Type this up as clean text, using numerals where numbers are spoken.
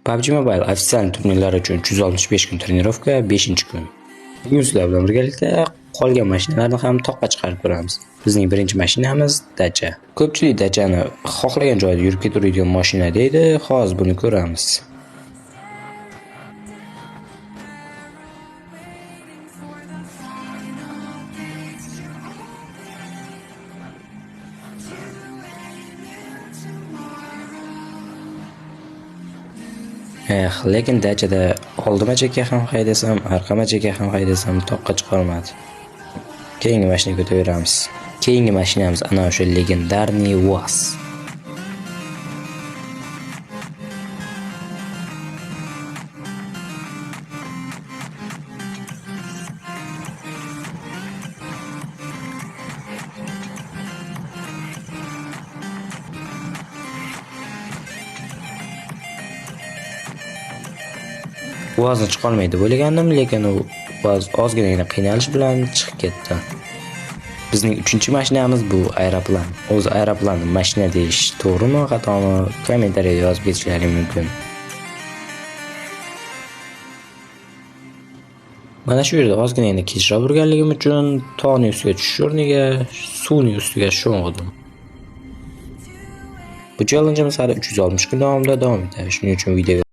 PUBG Mobile ofitsial turnirlar uchun 365 kun trenirovka 5-kun. Bugun sizlar bilan birgalikda qolgan mashinalarni ham toqqa chiqarib ko'ramiz. Bizning birinchi mashinamiz Dacia. Ko'pchilik Dacia'ni xohlagan joyda yurib ketaveradigan mashina deydi. Hozir buni ko'ramiz. Lekin Dacia'da oldima chekka ham haydasam, orqama chekka ham haydasam toqqa chiqolmadi. Keyingi mashinaga o'taveramiz. Keyingi mashinamiz ana o'sha legendarniy UAZ. UAZni chiqolmaydi bo'lgandim, lekin u UAZ ozgina qiynalish bilan chiqib ketdi. Bizning 3-mashinamiz bu aeroplan. O'zi aeroplanni mashina deyish to'g'rimi, xatomi? Kommentariyada yozib ketishlaring mumkin. Mana shu yerda ozgina kechroq urganligim uchun tog'ning ustiga tushish o'rniga suvning ustiga sho'ng'idim. Bu challengeimiz hali 360 kun davomida davom etadi. Shuning uchun videoga